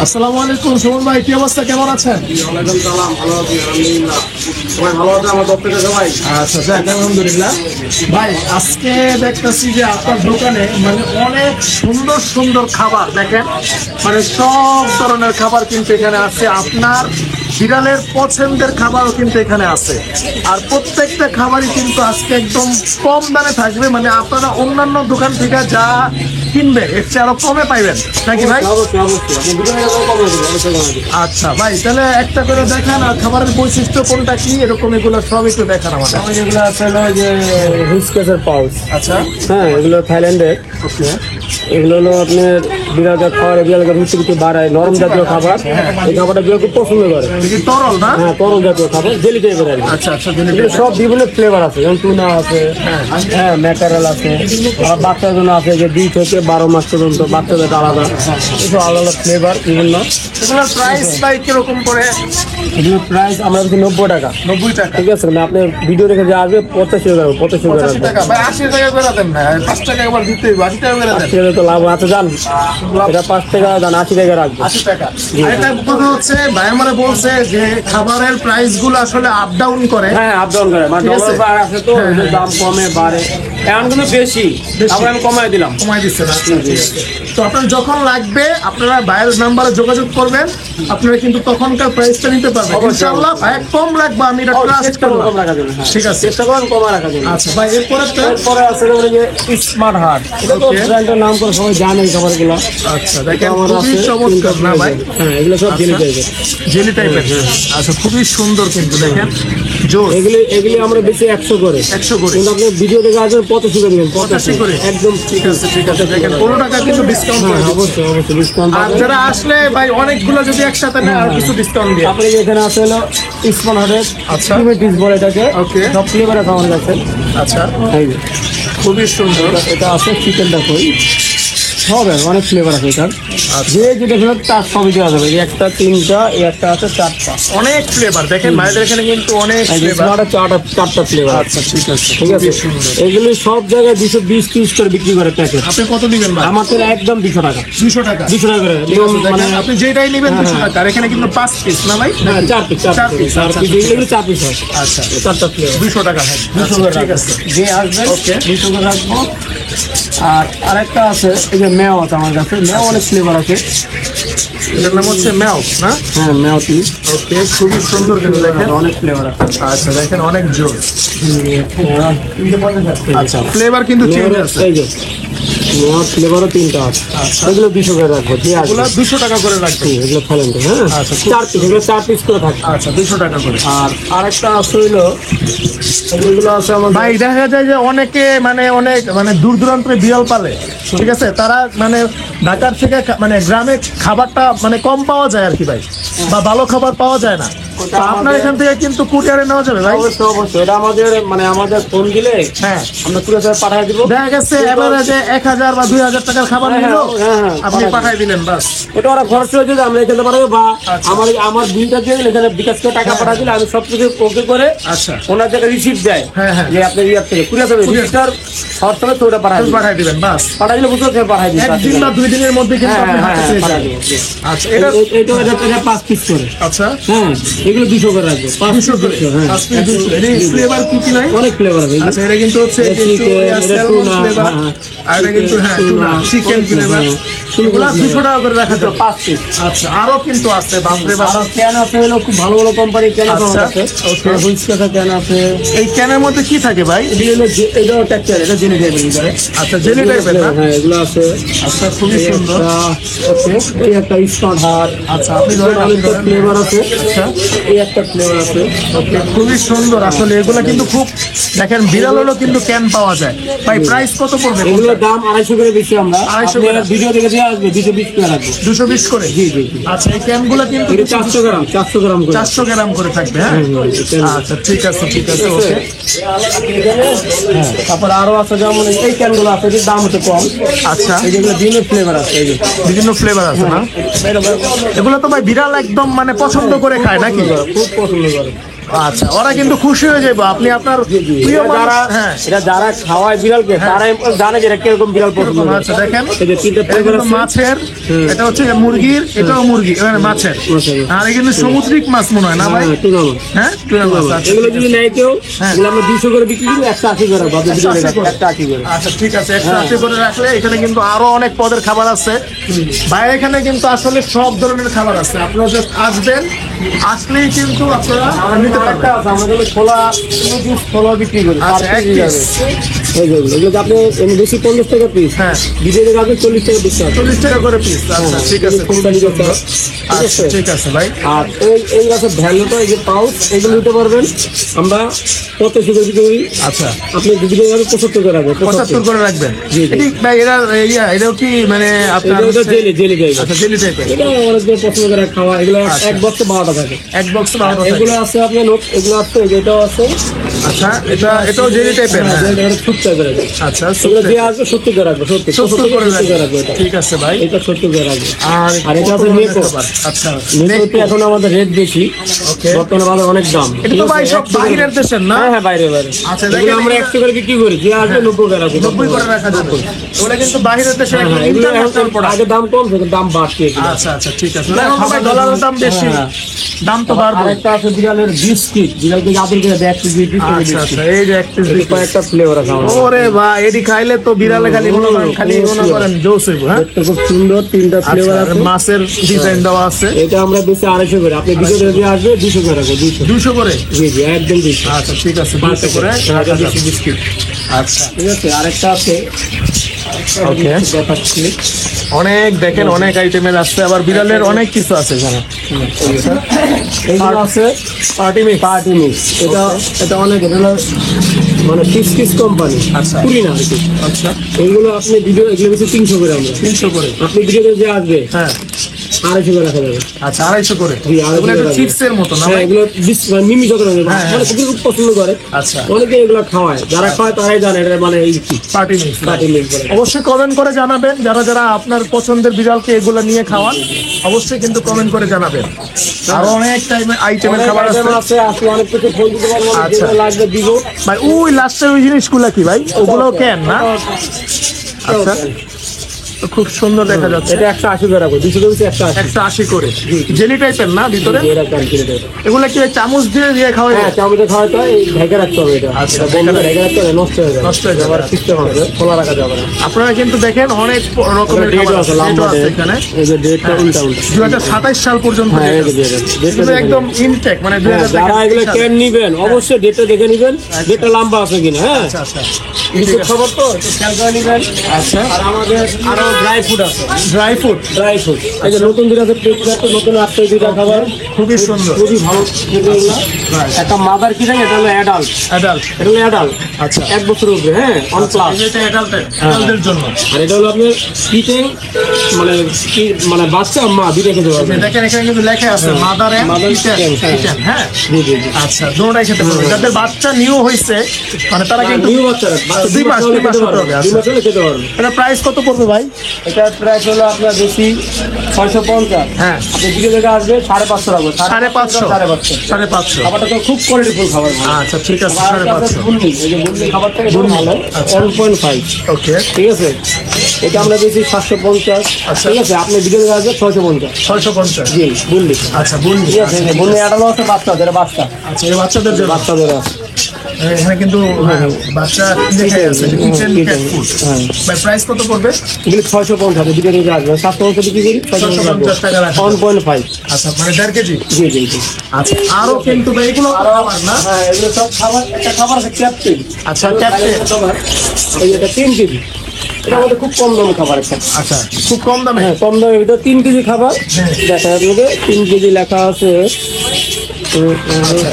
আসসালামু আলাইকুম সুমন ভাই, কি অবস্থা, কেমন আছেন? ওয়ালাইকুম সালাম, ভালো আছি আলহামদুলিল্লাহ। সবাই ভালো আছে আমার দপ্তরে সবাই? আচ্ছা যাক, আলহামদুলিল্লাহ। ভাই আজকে দেখতেছি যে আপনার দোকানে মানে অনেক সুন্দর সুন্দর খাবার, দেখেন মানে সব ধরনের খাবার কিন্তু এখানে আছে। আপনার বিড়ালের পছন্দের খাবারও কিন্তু এখানে আছে, আর প্রত্যেকটা খাবারই কিন্তু আজকে একদম কম দামে থাকবে। মানে আপনারা অন্যান্য দোকান থেকে যা কিনবে এর চেয়ে আরো কমে পাইবেন নাকি ভাই? অবশ্যই অবশ্যই, আপনি দুটো টাকা কম করে দেবেন, অবশ্যই কমে দেবেন। আচ্ছা ভাই, তাহলে একটা করে দেখান, আর খাবারের বৈশিষ্ট্য কোনটা কি এরকম এগুলো সব একটু দেখান আমাদের। আমার যেগুলো আছে হলো যে হুইস্কেসের পাউচ। আচ্ছা হ্যাঁ, এগুলো থাইল্যান্ডের। ওকে, এগুলো হলো আপনার বিড়ালের খাবার, বিড়ালের রুচি বাড়ায়, নরম জাতীয় খাবার। এই খাবারটা বিড়াল খুব পছন্দ করে। দেখি তরল না? হ্যাঁ, তরল জাতীয় খাবার, জেলি টাইপের আর কি। আচ্ছা আচ্ছা, এগুলো সব বিভিন্ন ফ্লেভার আছে, যেমন টুনা আছে, হ্যাঁ ম্যাকারেল আছে, আর বাচ্চার জন্য আছে যে 2 থেকে 12 মাস পর্যন্ত বাচ্চাদের আলাদা, এসব আলাদা আলাদা ফ্লেভার বিভিন্ন। এগুলোর প্রাইস ভাই কিরকম করে? এগুলোর প্রাইস আমরা হচ্ছে 90 টাকা। 90 টাকা? ঠিক আছে, মানে আপনি ভিডিও দেখে যে আসবে 85 টাকা, 85 টাকা 85 টাকা ভাই, 80 টাকা করে দেন না, 5 টাকা একবার দিতে হইব, 80 টাকা করে দেন। ঠিক আছে, তো লাভ আছে জান, এটা 5 টাকা জান, 80 টাকা রাখবো। 80 টাকা। আর একটা কথা হচ্ছে ভাই আমারে বলছে যে খাবারের প্রাইস গুলো আসলে আপ ডাউন করে। হ্যাঁ, আপ ডাউন করে, মানে ঠিক আছে। ডলার বার আছে তো, এদের দাম কমে বাড়ে, এখন কিন্তু বেশি, আবার আমি কমাই দিলাম। কমাই দিচ্ছে না? তো আপনার যখন লাগবে আপনারা ভাইয়ের নাম্বারে যোগাযোগ করবেন, আপনারা কিন্তু তখনকার প্রাইসটা নিতে পারবেন ইনশাআল্লাহ। ভাই কম রাখবো, আমি এটা ট্রাস্ট চেষ্টা করুন করলাম। কম রাখার জন্য, হ্যাঁ। ঠিক আছে, চেষ্টা করুন কম রাখার জন্য। আচ্ছা ভাই এরপরে তো এরপরে আছে যেমন যে স্মার্ট হার্ট, এটা তো Okay. ব্র্যান্ডের নাম করে সবাই জানে এই খাবারগুলো। আচ্ছা দেখেন আমার খুবই আছে চমৎকার না ভাই? হ্যাঁ, এগুলো সব জেলি টাইপের। জেলি টাইপের? আচ্ছা খুবই সুন্দর কিন্তু দেখেন, জোর। এগুলি আমরা বেশি 100 করে, 100 করে? কিন্তু আপনি ভিডিও দেখে আসবেন 85 করে দিবেন। 85 করে? একদম ঠিক আছে ঠিক আছে, দেখেন 15 টাকা কিন্তু ডিসকাউন্ট করে দিচ্ছি। অবশ্যই অবশ্যই ডিসকাউন্ট আর পাবেন। যারা আসলে ভাই অনেকগুলো যদি একসাথে নেয় আর কিছু ডিসকাউন্ট দিয়ে। আপনি এখানে আছে হলো স্মার্ট হার্টের আচ্ছা। ডিস বলে এটাকে। Okay. সব ফ্লেভার আছে আমাদের কাছে। আচ্ছা এই যে, খুবই সুন্দর। এটা আছে চিকেনটা কই, হবে অনেক ফ্লেভার আছে এটার। যে যেটা ফ্লেভার তার সবই দেওয়া যাবে। এই একটা 3টা, এই একটা আছে 4টা। অনেক ফ্লেভার দেখেন ভাইদের এখানে কিন্তু অনেক ফ্লেভার। চারটা ফ্লেভার। আচ্ছা ঠিক আছে, ঠিক আছে, খুবই সুন্দর। এগুলি সব জায়গায় 220-30 করে বিক্রি করে প্যাকেট। আপনি কত দিবেন ভাই? আমার তো একদম 200 টাকা। 200 টাকা? 200 টাকা করে ঠিক আছে, মানে দেখেন আপনি যেটাই নেবেন 200 টাকা। আর এখানে কিন্তু 5 পিস না ভাই? হ্যাঁ, 4 পিস, চার 4 পিস, পিস, 4 আচ্ছা, পিস, এগুলো 4 পিস হয়। আচ্ছা 4টা ফ্লেভার 200 টাকা হয়। 200 করে ঠিক রাখবো। আছে, যে আসবেন Okay. 200 করে রাখবো। আর আরেকটা আছে, এই যে ম্যাও আছে আমার কাছে, ম্যাও অনেক ফ্লেভার আছে। এটার নাম হচ্ছে ম্যাও না? হ্যাঁ, ম্যাও টি ওকে, খুবই সুন্দর কিন্তু দেখেন। অনেক ফ্লেভার আছে। আচ্ছা দেখেন অনেক জোর। হ্যাঁ, আচ্ছা ফ্লেভার কিন্তু চেঞ্জ আছে। এই যে ম্যাও ফ্লেভারও 3টা আছে। আচ্ছা। এগুলো 200 করে রাখবো। যে এগুলো আসবে 200 টাকা করে রাখবেন? এগুলো থাইল্যান্ডে। হ্যাঁ, আচ্ছা, 4 পিস, এগুলো 4 পিস করে থাকে। আচ্ছা 200 টাকা করে। আর আরেকটা আছে হইলো, এগুলো আছে আমার ভাই দেখা যায় যে অনেকে মানে অনেক মানে দূর দূরান্তে বিড়াল পালে, ঠিক আছে, তারা মানে ঢাকার থেকে মানে গ্রামে খাবারটা মানে কম পাওয়া যায় আর কি ভাই, বা ভালো খাবার পাওয়া যায় না। তো আপনার এখান থেকে কিন্তু কুরিয়ারে নেওয়া যাবে ভাই? অবশ্যই অবশ্যই, এটা আমাদের মানে আমাদের ফোন দিলে হ্যাঁ, আমরা পুরো পাঠিয়ে দিব। দেখা গেছে এভারেজে 1000 বা 2000 টাকার খাবার হ্যাঁ, নিল, হ্যাঁ, হ্যাঁ, আপনি পাঠাই পাঠাই দিলেন বাস। এটা ওরা খরচ হয়ে যদি আমরা এখানে পাঠাবো, বা আচ্ছা। আমার বিলটা দিয়ে দিলে এখানে বিকাশ করে টাকা পাঠা দিলে আমি সব কিছু ওকে করে আচ্ছা ওনার জায়গায় রিসিপ্ট দেয়। হ্যাঁ, হ্যাঁ। যে আপনি ইয়ার থেকে কুরিয়ার হবে, রেজিস্টার খরচ হবে তো ওটা পাঠাই দিবেন। পাঠাই দিবেন বাস। পাঠাই দিলে বুঝতে পারছেন, পাঠাই দিবেন। একদিন বা 2 দিনের মধ্যে কিন্তু আপনি হাতে পেয়ে পাঠাই যাবেন। দিব। আচ্ছা এটা এটা 5 পিস করে। আচ্ছা হ্যাঁ, এগুলো 200 করে রাখবো। 200 করে। হ্যাঁ, 5 পিস 200। এর ফ্লেভার কি কি নাই? অনেক ফ্লেভার আছে। আচ্ছা এটা কিন্তু হচ্ছে এটা chicken, এটা স্যালমন tuna, ফ্লেভার, হ্যাঁ, আর এটা কিন্তু হ্যাঁ টুনা চিকেন ফ্লেভার। এগুলা 200 টাকা করে রাখা যাবে। 5 পিস। আচ্ছা আরো কিন্তু আছে, বাপরে বাপ। আর ক্যান আছে হলো খুব ভালো ভালো কোম্পানির ক্যান আছে আচ্ছা, আমাদের কাছে। okay. হুইস্কের ক্যান আছে। এই ক্যানের মধ্যে কি থাকে ভাই? এটাও টেক্সচার, এটা জেনে যাবে ভিতরে। আচ্ছা জেলি টাইপের না? হ্যাঁ, এগুলো আছে। আচ্ছা খুবই সুন্দর। ওকে, এই একটা স্মার্ট হার্ট। আচ্ছা আপনি ধরেন, আপনি ধরেন। ফ্লেভার আছে। আচ্ছা এই একটা ফ্লেভার আছে। ওকে, খুবই সুন্দর আসলে। এগুলা কিন্তু খুব দেখেন বিড়াল হলো কিন্তু ক্যান পাওয়া যায় ভাই। প্রাইস কত পড়বে? এগুলোর দাম 250 করে বেশি। আমরা 250 করে। ভিডিও দেখে দিয়ে আসবে 220 করে রাখবো। 220 করে? জি জি জি। আচ্ছা এই ক্যানগুলো কিন্তু এটা 400 গ্রাম, 400 গ্রাম করে। 400 গ্রাম করে থাকবে। হ্যাঁ আচ্ছা ঠিক আছে ঠিক আছে, ওকে। হ্যাঁ, তারপর আরো আছে যেমন এই ক্যানগুলো আছে, এর দাম হচ্ছে কম। আচ্ছা এই যেগুলো বিভিন্ন ফ্লেভার আছে। এই যে বিভিন্ন ফ্লেভার আছে না? এগুলো তো ভাই বিড়াল একদম মানে পছন্দ করে খায় নাকি? খুব পছন্দ করে। আচ্ছা, ওরা কিন্তু খুশি হয়ে যাবে আপনি আপনার প্রিয় এটা যারা মানুষ- হ্যাঁ এটা যারা খাওয়ায় বিড়ালকে তারাই জানে যে এটা কিরকম বিড়াল পছন্দ করে। আচ্ছা দেখেন এই যে তিনটে এটা ফ্লেভার কিন্তু আছে। মাছের, এটা হচ্ছে মুরগির, এটাও মুরগি, মাছের। মাছের। আর এখানে সামুদ্রিক মাছ মনে হয় না ভাই? হ্যাঁ, টুনা মাছ। হ্যাঁ টুনা মাছ। আচ্ছা, এগুলো যদি নেয় কেউ হ্যাঁ। এগুলো আমরা 200 করে বিক্রি করি, 180 করে রাখবো। আপনি 180 করে। 180 করে। আচ্ছা ঠিক আছে, 180 করে রাখলে এখানে কিন্তু আরো অনেক পদের খাবার আছে বাইরে। এখানে কিন্তু আসলে সব ধরনের খাবার আছে, আপনারা just আসবেন, আসলেই কিন্তু আপনারা নিতে পারবেন। আরেকটা আছে, আমরা যেগুলো ছোলা বিক্রি করি। আচ্ছা, per এক piece piece। যাবে। এই যেগুলো এগুলো আপনি এমনি বেশি 50 টাকা পিস, হ্যাঁ। বিদেশে যাবে 40 টাকা পিস। 40 টাকা করে পিস। আচ্ছা ঠিক আছে, খুব কোম্পানি করতে সুন্দর। ঠিক আচ্ছা আছে। ঠিক আছে ভাই। আর এই আছে ভ্যালুটা, এই যে পাউচ, এগুলো নিতে পারবেন আমরা 85 করে বিক্রি করি। আচ্ছা আপনি বিক্রি করবেন 75 করে রাখবেন। 75 করে রাখবেন। জি, জি। এটি ভাই এটাও কি মানে আপনার এটা জেলি টাইপের। আচ্ছা জেলি টাইপের। এটা অনেকজন পছন্দ করে খাওয়া। এগুলো আচ্ছা। এক বক্সে 12টা থাকে। এক বক্স এগুলো আছে আপনার এগুলো আছে, এটাও আছে। আচ্ছা এটাও জেলি টাইপের। হ্যাঁ, হ্যাঁ। এটা 70 করে রাখবে। আচ্ছা এগুলো যে আসবে 70 করে রাখবে। 70 করে 70 করে রাখবে এটা। ঠিক আছে ভাই। এটা 70 করে রাখবে। আর এটা কত আছে ধরনের নেকো। খাবার? আচ্ছা নেকোতে এখন আমাদের রেট বেশি, ওকে। বর্তমানে বাজার অনেক দাম। এটা তো ভাই সব বাহিরের দেশের না? হ্যাঁ, বাইরে। আচ্ছা, এগুলো দেখেন আমরা এগুলো- 100 করে বিক্রি করি, যে আসবে 90 করে রাখবো। 90 করে রাখা যাবে। ওগুলো কিন্তু বাহিরের দেশের হ্যাঁ, একদম এগুলো international product। আগে দাম কম ছিল, দাম বাড়ছে এগুলো। আচ্ছা আচ্ছা ঠিক আছে। না, এখন ভাই ডলারের দাম বেশি, হ্যাঁ। দাম তো বাড়বে। আরেকটা আছে বিড়ালের বিস্কিট, বিড়ালকে আদর করে দেয় 1 পিস 2 পিস করে আচ্ছা আচ্ছা, বিস্কিট। এই যে এক piece এর বিস্কিট। কয়েকটা ফ্লেভার আছে আমাদের। ওরে ভাই, এটি খাইলে তো বিড়ালে খালি মনে করেন খালি মনে করেন জোস হইব। হ্যাঁ দেখতে খুব সুন্দর, 3টা ফ্লেভার আচ্ছা, আছে। মাছের ডিজাইন দেওয়া আছে। এটা আমরা বেশি 250 করে, আপনি বিকেলে যদি আসবে 200 করে রাখবো। 200। 200 করে। জি, একদম 200। আচ্ছা ঠিক আছে, 200 করে রাখা যাবে। বিস্কিট। আচ্ছা ঠিক আছে, আরেকটা আছে। ওকে। দেখাচ্ছি। অনেক দেখেন অনেক আইটেমের আছে, আবার বিড়ালের অনেক কিছু আছে এখানে। এইগুলো আছে পার্টি মিক্স। Party mix. এটা অনেক, এটা হলো মানে কিস কোম্পানি। আচ্ছা। পুরি না আর কি। আচ্ছা এইগুলো আপনি ভিডিও, এগুলো বেশি 300 করে আমরা। 300 করে। আপনি ভিডিওতে যে আসবে হ্যাঁ 250 করে রাখা যাবে। আচ্ছা 250 করে। জি, 250 এগুলো একটু করে। চিপসের মতো না হ্যাঁ, ভাই? এগুলো মানে মিমি যখন হ্যাঁ, মানে হ্যাঁ। খুব পছন্দ করে। আচ্ছা অনেকে এগুলো খাওয়ায়, যারা খাওয়ায় তারাই জানে এটা মানে এই কি পার্টি মিক্স। পার্টি মিক্স বলে। অবশ্যই কমেন্ট করে জানাবেন, যারা যারা আপনার পছন্দের বিড়ালকে এগুলো নিয়ে খাওয়ান, অবশ্যই কিন্তু কমেন্ট করে জানাবেন। আরো অনেক আইটেমের অনেক খাবার item আছে। আছে, অনেক কিছু ফোন দিতে পারবো, আচ্ছা। যেগুলো লাগবে দিব। ভাই ওই লাস্টের ওই জিনিসগুলো কি ভাই? ওগুলো কেন না? আচ্ছা তো খুব সুন্দর দেখা যাচ্ছে। এটা 180 করে রাখবো। 200 করে 180। 180 করে। জেলি টাইপের না ভিতরে? এটা ক্যালকুলেটর। এগুলো কি ওই চামচ দিয়ে দিয়ে খাওয়া হ্যাঁ, যায়? চামচে খাওয়াতে হয়, এই ঢেকে রাখতে হবে এটা। আচ্ছা, এটা বন্ধ করে ঢেকে রাখতে হবে, নষ্ট হয়ে যাবে। নষ্ট হয়ে যাবে। আবার সিস্টেম আছে, খোলা রাখা যাবে না। আপনারা কিন্তু দেখেন অনেক রকমের ডেটও খাবার আছে, আছে, লম্বা date ও আছে ডেট। এখানে। এই যে ডেটটা উল্টা উল্টা। 2027 সাল পর্যন্ত হ্যাঁ, date এই যে আছে। date আছে। কিন্তু একদম ইনটেক মানে হ্যাঁ, যারা এগুলো 2023 ক্যান নিবেন অবশ্যই ডেটটা দেখে নিবেন, ডেটটা লম্বা আছে কিনা। হ্যাঁ, আচ্ছা আচ্ছা কিছু খবর তো একটু খেয়াল করে নিবেন। আচ্ছা আর আমাদের আরো ড্রাই ফুড আছে। ড্রাই ফ্রুট ড্রাই ফুড, এই যে নতুন দুটো আছে, নতুন আসছে দুটা খাবার, খুবই সুন্দর। খুবই ভালো খেতে এগুলো। একটা মাদার কি থাকে, এটা হলো অ্যাডাল্ট। অ্যাডাল্ট। এটা হলো অ্যাডাল্ট, আচ্ছা 1 বছরের উপরে। হ্যাঁ, অন প্লাস। এটা অ্যাডাল্টের জন্য। আর এটা হলো আপনার কিচেন, মানে মানে বাচ্চা মা দুটো খেতে পারবে। দেখেন এখানে কিন্তু লেখা আছে mother and Mother kitchen. and kitchen, হ্যাঁ জি জি জি। আচ্ছা দুটোটাই খেতে পারবে। যাদের বাচ্চা নিউ হয়েছে মানে তারা কিন্তু নিউ বাচ্চারা, বাচ্চা 2 মাস হলে খেতে হতে পারবে, হবে। 2 আচ্ছা মাস হলে খেতে পারবে। এটা প্রাইস কত পড়বে ভাই? এটা প্রাইস হলো আপনার বেশি 650। হ্যাঁ আপনি দিকে থেকে আসবে 550 রাখবো। 550 550। 550। খাবারটা তো খুব কোয়ালিটিফুল খাবার। আচ্ছা ঠিক আছে আর একটা আছে 550। বুন্নি, এই যে বুন্নি খাবারটা এটা ভালো, আচ্ছা। 1.5। ওকে ঠিক আছে, এটা আমরা বেশি 750। আচ্ছা। ঠিক আছে, আপনি দিকে থেকে আসবে 650। 650। জি, বুন্নি। আচ্ছা বুন্দি। ঠিক আছে, এই যে বুন্নি আটালো আছে বাচ্চাদের, বাচ্চা আচ্ছা এই বাচ্চাদের জন্য। বাচ্চাদের আছে। এখানে কিন্তু বাচ্চা লেখা আছে কিচেন ক্যাট ফুড। হ্যাঁ, ভাই প্রাইস কত পড়বে? এগুলো 650, দিকে থেকে আসবে 750 বিক্রি করি, 650 টাকা রাখা। 1.5। আচ্ছা মানে 1.5 কেজি। জি জি জি। আচ্ছা আরো কিন্তু ভাই এগুলো খাবার না? হ্যাঁ, এগুলো সব খাবার। একটা খাবার আছে ক্যাপ্টেন। আচ্ছা ক্যাপ্টেন। এই এটা 3 কেজি। এটা আমাদের খুব কম দামে খাবার একটা। আচ্ছা খুব কম দামে। হ্যাঁ, কম দামে। এটা 3 কেজি খাবার। হ্যাঁ। দেখা যাবে 3 কেজি লেখা আছে। আচ্ছা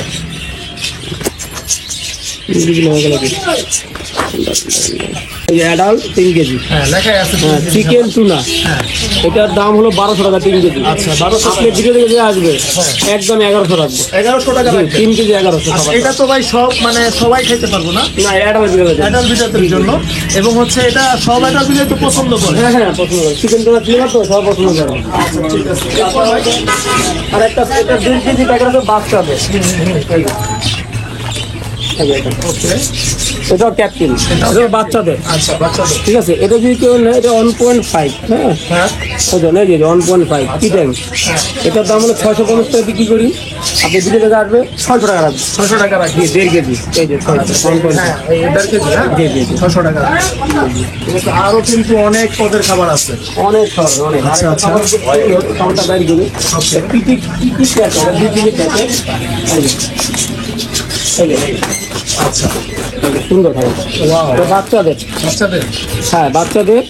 3 কেজি লেখা গেল কি? এই অ্যাডাল্ট 3 কেজি। হ্যাঁ লেখাই আছে। হ্যাঁ, চিকেন টুনা, হ্যাঁ এটার দাম হলো 1200 টাকা 3 কেজি। আচ্ছা 1200 আপনি ভিডিও থেকে যে আসবে একদম 1100 রাখবো। 1100 টাকা লাগবে। 3 কেজি 1100 আচ্ছা, খাবার। এটা তো ভাই সব মানে সবাই খেতে পারবো না, না, অ্যাডাল্ট ভিডিও আছে। অ্যাডাল্ট বিজাতের জন্য। এবং হচ্ছে এটা সব অ্যাডাল্ট বিজাত পছন্দ করে। হ্যাঁ হ্যাঁ, পছন্দ করে। চিকেন টুনা ক্লিনার তো সব পছন্দ করে। ঠিক আছে। আর একটা এটা 2 কেজি প্যাকেট আছে বাচ্চাদের। ওকে, এটাও ক্যাপ্টেন, এটা বাচ্চাদের। আচ্ছা বাচ্চাদের। ঠিক আছে, এটা যদি কেউ নেয় এটা 1.5, হ্যাঁ হ্যাঁ ওজন এই যে 1.5 কি টাইম, এটার দাম হলো 650 টাকা বিক্রি করি। আপনি দুটো টাকা আসবে 600 টাকা রাখবে। 600 টাকা রাখি। 1.5 কেজি এই যে 1.5। হ্যাঁ এই 1.5 কেজি, হ্যাঁ জি জি জি। 600 টাকা। ঠিক আছে, আরো কিন্তু অনেক পদের খাবার আছে। অনেক খাবার, অনেক। আচ্ছা, আচ্ছা। খাবারটা বাইরে করি কি কি কি কি প্যাকেট, 2 কেজি প্যাকেট। এই যে আচ্ছা সুন্দর খাবার। ওয়াও, এটা বাচ্চাদের, বাচ্চাদের। হ্যাঁ বাচ্চাদের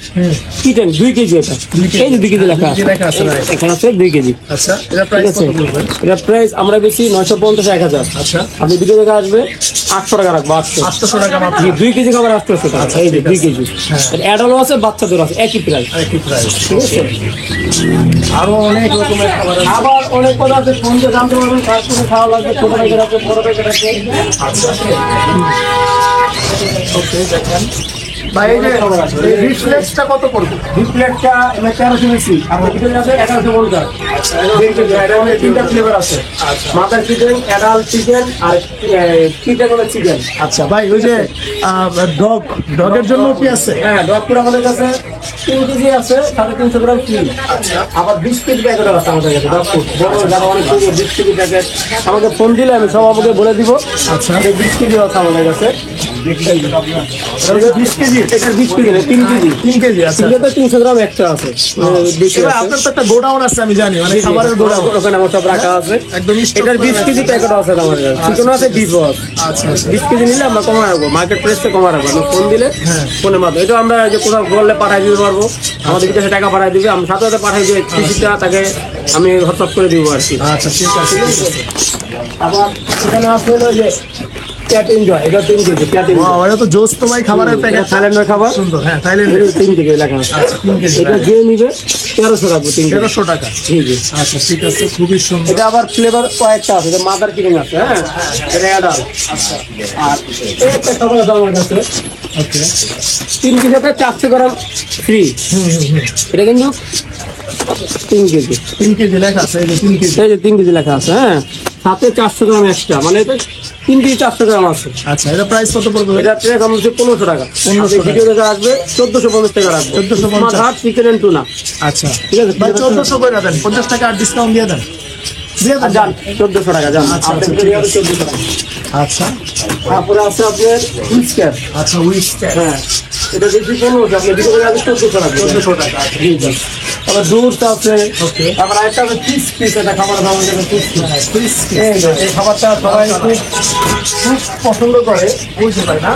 কিটেন 2 কেজি। এটা 2 কেজি। এই যে 2 কেজি লেখা 2 কেজি লেখা আছে, right? এখানে আছে 2 কেজি। আচ্ছা, এটা ঠিক প্রাইস আছে, কত পড়বে? এটা প্রাইস আমরা বেশি 950 1000। আচ্ছা, আপনি দুটো জায়গায় আসবে 800 টাকা রাখবো। 800 টাকা মাত্র। 2 কেজি খাবার 800 টাকা। এই যে 2 কেজি, হ্যাঁ। অ্যাডালও আছে বাচ্চাদের আছে, একই প্রাইস। একই প্রাইস। ঠিক আছে, আরো অনেক রকমের খাবার আছে। আবার অনেক কথা আছে, ফোন দিয়ে জানতে পারবেন কার সাথে খাওয়া লাগবে। ছোট প্যাকেট আছে, বড় প্যাকেট আছে। আচ্ছা, ওকে, দেখেন ভাই, এই যে এই রিফ্লেক্সটা কত পড়বে? রিপ্লেটটা 1300 বেশি, আর ওইটা আছে 1150। এটা অনেক 3টা ফ্লেভার আছে। মাথার চিকেন, অ্যাডাল চিকেন আর চিকেন হলো চিকেন। আচ্ছা ভাই, ওই যে ডগের জন্য কি আছে? হ্যাঁ, ডক্টর আমাদের কাছে 3 কেজি আছে, 350 গ্রাম ফ্রি। আবার 20 কেজি প্যাকেট আছে আমাদের কাছে। ডক্টর বড় যারা অনেক 20 কেজি প্যাকেট আমাকে ফোন দিলে আমি সব আমাকে বলে দিব। আচ্ছা, এই 20 কেজি আছে আমাদের কাছে। 20 কেজি। এটা 20 কেজি না, 3 কেজি। 3 কেজি। আচ্ছা, এটা 300 গ্রাম একটা আছে। বেশি এবার আছে। আপনার তো একটা গোডাউন আছে, আমি জানি, মানে খাবারের গোডাউন। ওখানে আমার সব রাখা আছে। একদম stock এটার 20 করা কেজি প্যাকেট আছে আমার কাছে। চিকেন আছে, বিফও আছে। আচ্ছা, 20 কেজি নিলে আমরা কমায় রাখবো, মার্কেট প্রাইসটা কমায় রাখবো। আমরা ফোন দিলে ফোনের মাধ্যমে এটা আমরা যে কোথাও বললে পাঠাই দিতে পারবো। আমাদের কাছে টাকা পাঠাই দিবে, আমি সাথে সাথে পাঠাই দিয়ে টিকিটটা তাকে আমি হোয়াটসঅ্যাপ করে দিব আর কি। আচ্ছা, ঠিক আছে। আবার এখানে আছে হলো যে ক্যাট এনজয়, এটা 3 কেজি ক্যাট এনজয়। ওয়াও, এটা তো জোস তো ভাই, খাবারের প্যাকেট থাইল্যান্ডের খাবার সুন্দর। হ্যাঁ, থাইল্যান্ড। 3 কেজি লেখা আছে। আচ্ছা, 3 কেজি। এটা যে নিবে 1300 রাখবো 3 কেজি। 1300 টাকা। জি জি। আচ্ছা, ঠিক আছে, খুবই সুন্দর। এটা আবার ফ্লেভার কয়েকটা আছে, এটা মাদার চিকেন আছে, হ্যাঁ এটা অ্যাডাল। আর এই একটা খাবার আছে আমার কাছে, ওকে, 3 কেজিতে 400 গ্রাম ফ্রি। এটা কিন্তু 3 কেজি। 3 কেজি লেখা আছে, এই যে 3 কেজি। এই যে 3 কেজি লেখা আছে, হ্যাঁ সাথে 400 গ্রাম এক্সট্রা, মানে এটা 3 কেজি 400 গ্রাম আছে। আচ্ছা, এটা প্রাইস কত পড়বে? এটা ট্রেক আমার 1500 টাকা। 1500 টাকা। ভিডিও দেখে আসবে 1450 টাকা রাখবো। 1450 ভাত চিকেন এন্ড টুনা। আচ্ছা, ঠিক আছে, ভাই 1400 করে দেন, 50 টাকা আর ডিসকাউন্ট দিয়ে দেন। দিয়ে দেন। যান 1400 টাকা যান। আচ্ছা, আপনার আচ্ছা, ভিডিও 1400 টাকা। আচ্ছা, তারপরে আছে আপনার হুইস্কার। আচ্ছা, উইস্টার। হ্যাঁ, এটা বেশি 1500, আপনি ভিডিও দেখে আসবে 1400 টাকা। 1400 টাকা। জি জি। তারপর দুধ আছে। ওকে। তারপর আরেকটা আছে ফিশ পিস, এটা খাবার দাম আছে ফিশ পিস। এই খাবারটা সবাই খুব পছন্দ করে, বুঝতে পারে না?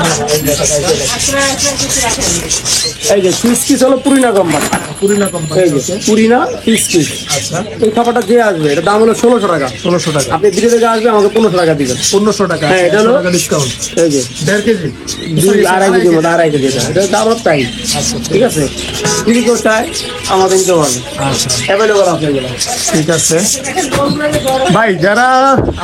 এই যে ফিশ পিস হলো পুরিনা কোম্পানি। পুরিনা কোম্পানি। এই যে পুরিনা ফিশ পিস। আচ্ছা, এই খাবারটা যে আসবে এটা দাম হলো 1600 টাকা। 1600 টাকা। আপনি ভিডিও দেখে আসবে আমাকে 1500 টাকা দিবেন। 1500 টাকা। হ্যাঁ, এটা হলো- 100 টাকা ডিসকাউন্ট। এই যে 1.5 কেজি। 2.5 কেজির মতো, 2.5 কেজি এটা দাম তাই। আচ্ছা, ঠিক আছে, যদি কেউ চায় আমাদের নিতে পারবে, আচ্ছা, অ্যাভেলেবল আছে এগুলো। ঠিক আছে ভাই, যারা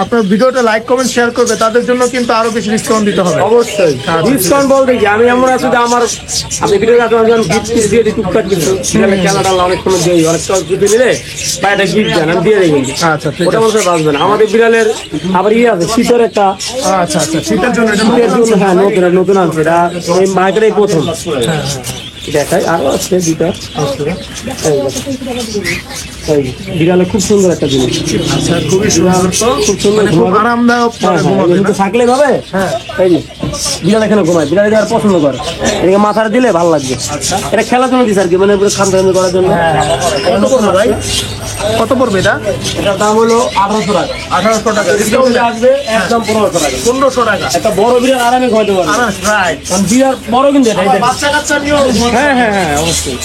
আপনার ভিডিওটা লাইক কমেন্ট শেয়ার করবে তাদের জন্য কিন্তু আরো বেশি ডিসকাউন্ট দিতে হবে। অবশ্যই ডিসকাউন্ট বলতে কি, আমি এমন আছে যে আমার আপনি ভিডিও কাছে গিফট দিয়ে দিই টুকটাক কিছু, সেখানে খেলাটা অনেক সময় দিই, অনেক কিছু নিলে বা এটা গিফট দেন, আমি দিয়ে দিই কিন্তু। আচ্ছা, ঠিক ওটা আছে। বলতে বাঁচবে না। আমাদের বিড়ালের আবার ইয়ে আছে শীতের একটা, আচ্ছা, আচ্ছা, শীতের জন্য এটা শীতের জন্য, হ্যাঁ নতুন নতুন আছে, এটা এই মার্কেটেই প্রথম দেখাই। আরো আছে দুটা, এই বিড়ালে খুব সুন্দর একটা জিনিস। আচ্ছা, খুবই সুন্দর তো, খুব সুন্দর, মানে খুব ঘুমাবে। আরামদায়ক হ্যাঁ, মানে হ্যাঁ, ঘুমাবে এগুলো না? তো থাকলেই ভাবে। হ্যাঁ, এই যে বিড়াল এখানে ঘুমায়, বিড়াল যারা পছন্দ করে এদিকে মাথাটা দিলে ভালো লাগবে। এটা খেলার জন্য দিচ্ছে আর কি, মানে খামখামি করার জন্য। কত পড়বে ভাই? কত পড়বে এটা? এটার দাম হলো 1800 টাকা। 1800 টাকা ডিসকাউন্ট ডিসকাউন্ট। আসবে একদম 1500 টাকা। 1500 টাকা। একটা বড় বিড়াল আরামে ঘুমাতে পারবে, রাইট। কারণ বিড়াল বড় কিন্তু এটা, এটা। বাচ্চা কাচ্চা নিয়েও। হ্যাঁ হ্যাঁ হ্যাঁ, অবশ্যই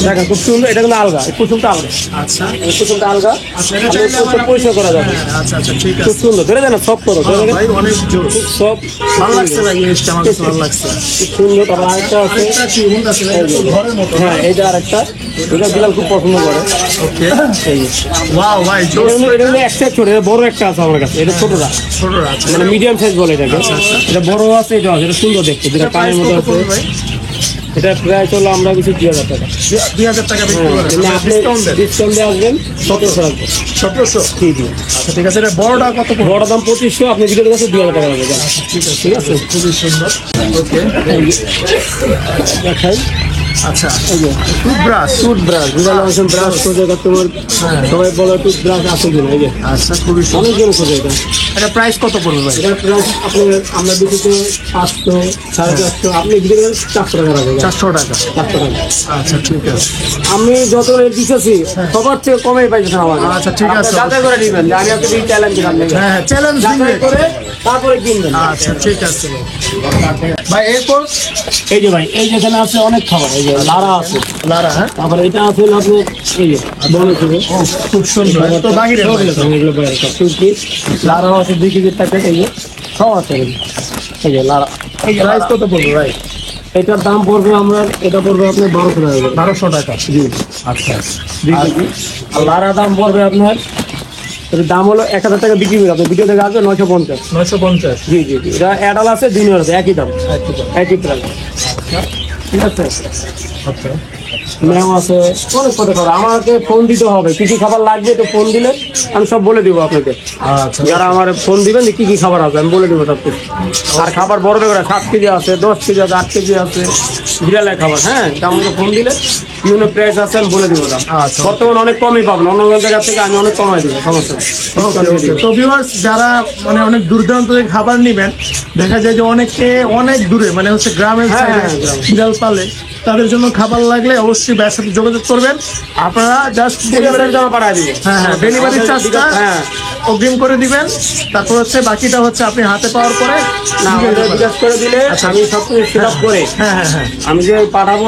দেখেন খুব সুন্দর। এটা কিন্তু আলগা, এই কুসুমটা আলগা, আচ্ছা, এই কুসুমটা আলগা, আচ্ছা, এটা আপনি চাইলে কুসুম আবার- পরিষ্কার করা যাবে। হ্যাঁ, আচ্ছা, আচ্ছা, ঠিক খুব আছে। সুন্দর, ধরে দেন সব করো, ধরে দেন ভাই অনেক জোর। সব ভালো লাগছে ভাই, জিনিসটা আমার কাছে ভালো লাগছে। খুব সুন্দর। তারপর আরেকটা আছে, আরেকটা কি হুন্ড আছে ভাই, এটা তো ঘরের মতো। হ্যাঁ এইটা আরেকটা, এটা বিড়াল খুব পছন্দ করে। ওকে, এই যে। ওয়াও ভাই, জোর। এটা কিন্তু একটা ছোট, এটা বড় একটা আছে আমার কাছে, এটা ছোটটা ছোটরা আছে। মানে মিডিয়াম সাইজ বলে এটাকে। এটা বড় আছে, এটা আছে, এটা সুন্দর দেখতে, যেটা কানের প্রাইস মতো কত আছে। পড়বে ভাই? এটা প্রাইস হলো আমরা কিছু 2000 টাকা। 2000 টাকা বিক্রি করেন, কিন্তু আপনি ডিসকাউন্ট দেন ডিসকাউন্ট দিয়ে আসবেন 1700 রাখবো। 1700। জি জি। আচ্ছা ঠিক আছে, এটা বড়টা কত পড়বে? বড় দাম 2500, আপনি ভিডিওর কাছে 2000 টাকা লাগবে। ঠিক আছে, খুবই সুন্দর। ওকে, দেখাই। আচ্ছা এই যে টুথব্রাশ। টুথব্রাশ, বিড়াল অংশন ব্রাশ খোঁজে কাস্টমার, সবাই বলে টুথব্রাশ আছে কিনা। এই যে আচ্ছা খুবই সুন্দর। অনেকজন খোঁজে এটা। এটা প্রাইস কত পড়বে ভাই? এটা প্রাইস আপনার আমরা দিচ্ছি 500, 450, আপনি ভিডিওর 400 টাকা রাখবেন। 400 টাকা। 400 টাকা। আচ্ছা ঠিক আছে। আমি যত রেট দিতেছি সবার থেকে কমে পাইছেন আমার। আচ্ছা, ঠিক আছে। যাচাই করে দিবেন, আমি আপনাকে দিই চ্যালেঞ্জ দিলাম। হ্যাঁ হ্যাঁ, চ্যালেঞ্জ যাচাই করে তারপরে কিনবেন। আচ্ছা ঠিক আছে ভাই। এরপর এই যে ভাই, এই যেখানে আছে অনেক খাবার, এই যে লারা আছে, লারা, হ্যাঁ তারপরে এটা আছে হলো আপনি এই যে বলে থেকে খুব সুন্দর। তো বাহিরে এগুলো বাইরে সব টুকি লারাও আছে 2 কেজির প্যাকেট, এই যে সব আছে এই যে লারা। এই যে প্রাইস কত পড়বে ভাই? এটার দাম পড়বে আমরা, এটা পড়বে আপনার 1200 টাকা। 1200 টাকা। জি। আচ্ছা 2 কেজি। আর লারা দাম পড়বে আপনার, এর দাম হলো 1000 টাকা বিক্রি করে, আপনি ভিডিও থেকে আসবে 950। 950। জি জি জি। এটা অ্যাডাল আছে, জুনিয়র আছে, একই দাম, একই প্রাইস। ঠিক আছে। আচ্ছা ম্যাম আছে, অনেক কথা খাবার। আমাকে ফোন দিতে হবে, কি কি খাবার লাগবে তো ফোন দিলে আমি সব বলে দিব আপনাকে। আচ্ছা যারা আমার ফোন দিবেন যে কি কি খাবার আছে আমি বলে দিব সব কিছু। আর খাবার বড় করে 7 কেজি আছে, 10 কেজি আছে, 8 কেজি আছে, বিড়ালের খাবার। হ্যাঁ, তা আমাকে ফোন দিলে বিভিন্ন প্রাইস আছে আমি বলে দিব দাম। আচ্ছা। বর্তমানে অনেক কমই পাবেন, অন্য জায়গা থেকে আমি অনেক কমাই দিব, সমস্যা নেই। তো ভিউয়ার্স, যারা মানে অনেক দূর দূরান্ত থেকে খাবার নেবেন, দেখা যায় যে অনেকে অনেক দূরে মানে হচ্ছে গ্রামের হ্যাঁ, সাইডে হ্যাঁ, গ্রামে। বিড়াল পালে, তাদের জন্য খাবার লাগলে অবশ্যই ব্যয়ের সাথে যোগাযোগ করবেন। আপনারা জাস্ট ডেলিভারির জন্য পাঠিয়ে দিব। হ্যাঁ হ্যাঁ, ডেলিভারি চার্জটা হ্যাঁ, অগ্রিম করে দিবেন। তারপর হচ্ছে বাকিটা হচ্ছে আপনি হাতে পাওয়ার পরে না আমাদের জিজ্ঞাসা করে দিলে আমি সব কিছু সেট আপ করে হ্যাঁ হ্যাঁ হ্যাঁ, আমি যে পাঠাবো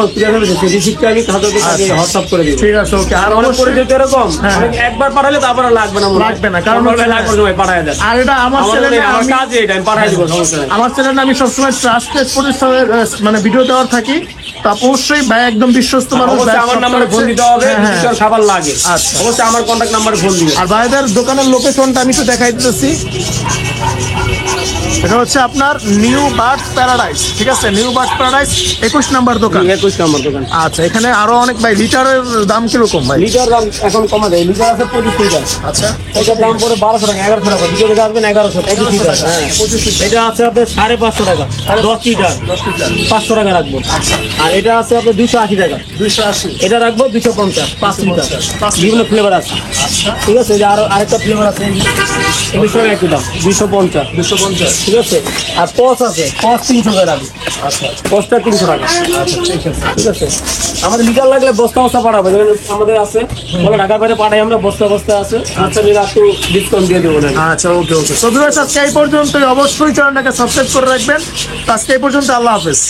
সেই রিসিপ্টটা আমি তাদের হোয়াটসঅ্যাপ করে দিব। ঠিক আছে ওকে। আর আর অনেক করে অবশ্যই দিতে এরকম হ্যাঁ। অনেক একবার পাঠালে তারপরে লাগবে না, লাগবে না, কারণ কারণ লাগবে সময় পাঠায় দেয়। আর এটা আমার চ্যানেলে আমার আমি কাজ এটা, আমি পাঠাই দিব, সমস্যা নেই। আমার চ্যানেলে আমি সবসময় ট্রাস্টেড প্রতিষ্ঠানের মানে ভিডিও দেওয়ার থাকি। তা অবশ্যই ভাই একদম বিশ্বস্ত মানুষ। অবশ্যই আমার নাম্বারে ফোন দিতে হবে, হ্যাঁ, হ্যাঁ। যদি কারো খাবার লাগে আচ্ছা। অবশ্যই আমার কন্ট্যাক্ট নাম্বারে ফোন দিবে। আর ভাইদের দোকানের লোকেশনটা আমি একটু দেখাই দিতেছি। এটা হচ্ছে আপনার নিউ বার্ড প্যারাডাইস। ঠিক আছে, নিউ বার্ড প্যারাডাইস 21 নাম্বার দোকান। 21 নম্বর দোকান। আচ্ছা, এখানে আরো অনেক ভাই লিটারের দাম কিরকম ভাই? লিটার দাম এখন কমা দেয়, লিটার আছে 25 লিটার। আচ্ছা এটার দাম পড়ে 1200 টাকা, 1100 টাকা। ভিডিও দেখে আসবেন 1100, 25 লিটার। হ্যাঁ, এটা আছে আপনার 550 টাকা, 10 লিটার 500 টাকা রাখবো। আর এটা আছে আপনার 280 টাকা, 280। এটা রাখবো 250, 5 লিটার। বিভিন্ন ফ্লেভার আছে। ঠিক আছে, যে আরেকটা ফ্লেভার আছে, এগুলো সব একই দাম 250। 250। ঠিক আছে। আর পস আছে, পস 300 টাকা রাখবো। আচ্ছা পসটা 300 টাকা। আচ্ছা ঠিক আছে। ঠিক আছে। আমাদের লিটার লাগলে বস্তা বস্তা পাঠাবো, যেখানে আমাদের আছে বলে ঢাকার বাইরে পাঠাই আমরা, বস্তা বস্তা আছে। আচ্ছা নিলে একটু ডিসকাউন্ট দিয়ে দেবো না। আচ্ছা ওকে ওকে। তো ভিউয়ার্স, আজকে এই পর্যন্ত। অবশ্যই চ্যানেলটাকে সাবস্ক্রাইব করে রাখবেন। তো আজকে এই পর্যন্ত, আল্লাহ হাফেজ।